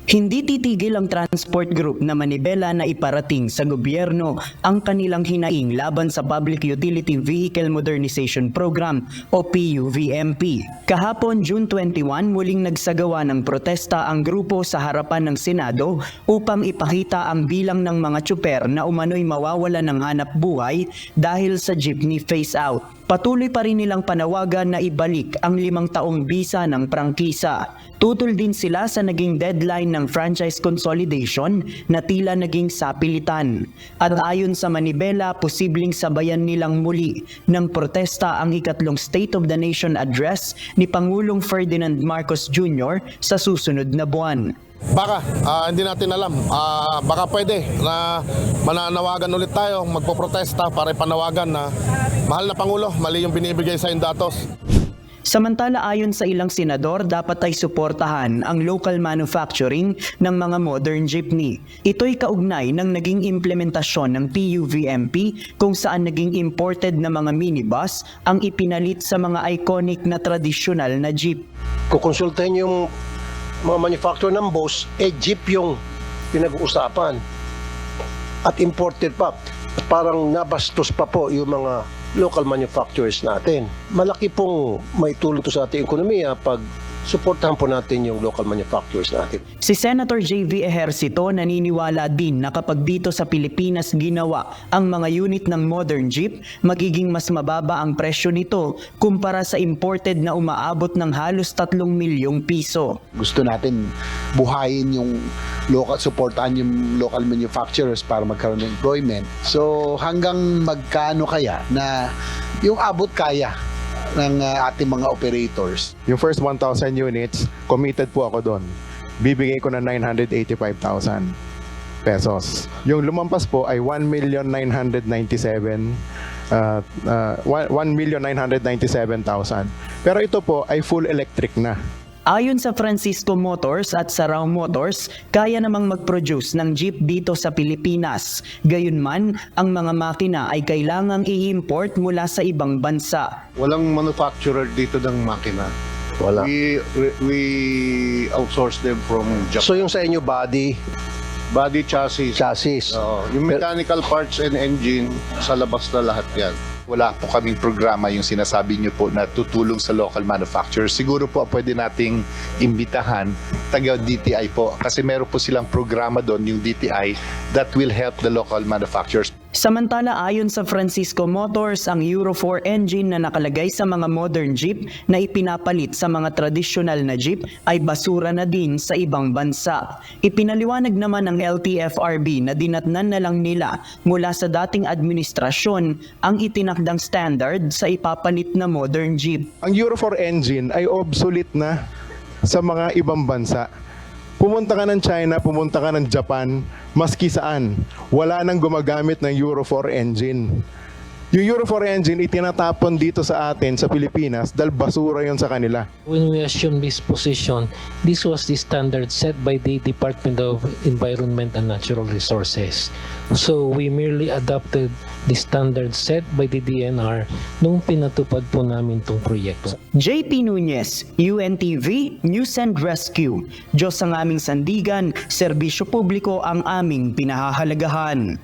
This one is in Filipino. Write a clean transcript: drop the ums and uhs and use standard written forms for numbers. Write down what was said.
Hindi titigil ang transport group na Manibela na iparating sa gobyerno ang kanilang hinaing laban sa Public Utility Vehicle Modernization Program o PUVMP. Kahapon June 21 muling nagsagawa ng protesta ang grupo sa harapan ng Senado upang ipakita ang bilang ng mga tsuper na umano'y mawawala ng hanap buhay dahil sa jeepney phase out. Patuloy pa rin nilang panawagan na ibalik ang 5 taong bisa ng prangkisa. Tutol din sila sa naging deadline ng franchise consolidation na tila naging sapilitan. At ayon sa Manibela, posibleng sabayan nilang muli ng protesta ang ikatlong State of the Nation address ni Pangulong Ferdinand Marcos Jr. sa susunod na buwan. Baka, hindi natin alam. Baka pwede na mananawagan ulit tayo, magpoprotesta para ipanawagan na mahal na Pangulo, mali yung binibigay sa datos. Samantala ayon sa ilang senador, dapat ay suportahan ang local manufacturing ng mga modern jeepney. Ito'y kaugnay ng naging implementasyon ng PUVMP kung saan naging imported na mga minibus ang ipinalit sa mga iconic na tradisyonal na jeep. Kukonsultahin yung mga manufacturer ng bus, jeep yung pinag-uusapan at imported pa. Parang nabastos pa po yung mga local manufacturers natin. Malaki pong may tulong to sa ating ekonomiya pag suportahan po natin yung local manufacturers natin. Si Senator J.V. Ejercito naniniwala din na kapag dito sa Pilipinas ginawa ang mga unit ng modern jeep, magiging mas mababa ang presyo nito kumpara sa imported na umaabot ng halos 3 milyong piso. Gusto natin buhayin yung local, supportahan yung local manufacturers para magkaroon ng employment. So hanggang magkano kaya na yung abot kaya ng ating mga operators? Yung first 1,000 units, committed po ako doon. Bibigay ko na 985,000 pesos. Yung lumampas po ay 1,997,000. Pero ito po ay full electric na. Ayon sa Francisco Motors at Sarao Motors, kaya namang mag-produce ng jeep dito sa Pilipinas. Gayunman, ang mga makina ay kailangang i-import mula sa ibang bansa. Walang manufacturer dito ng makina. Wala. We outsource them from Japan. So yung sa inyo body, Chassis. Yung mechanical parts and engine, sa labas na lahat yan. Wala po kaming programa yung sinasabi niyo po na tutulong sa local manufacturers. Siguro po pwede nating imbitahan taga DTI po kasi meron po silang programa doon, yung DTI, that will help the local manufacturers. Samantala ayon sa Francisco Motors, ang Euro 4 engine na nakalagay sa mga modern jeep na ipinapalit sa mga tradisyonal na jeep ay basura na din sa ibang bansa. Ipinaliwanag naman ng LTFRB na dinatnan na lang nila mula sa dating administrasyon ang itinakdang standard sa ipapalit na modern jeep. Ang Euro 4 engine ay obsolete na sa mga ibang bansa. Pumunta ka ng China, pumunta ka ng Japan, maski saan, wala nang gumagamit ng Euro 4 engine. Yung Euro 4 engine itinatapon dito sa atin sa Pilipinas dahil basura yon sa kanila. When we assumed this position, this was the standard set by the Department of Environment and Natural Resources. So we merely adopted the standard set by the DNR nung pinatupad po namin itong proyekto. JP Nunez, UNTV, News and Rescue. Diyos ang aming sandigan, serbisyo publiko ang aming pinahahalagahan.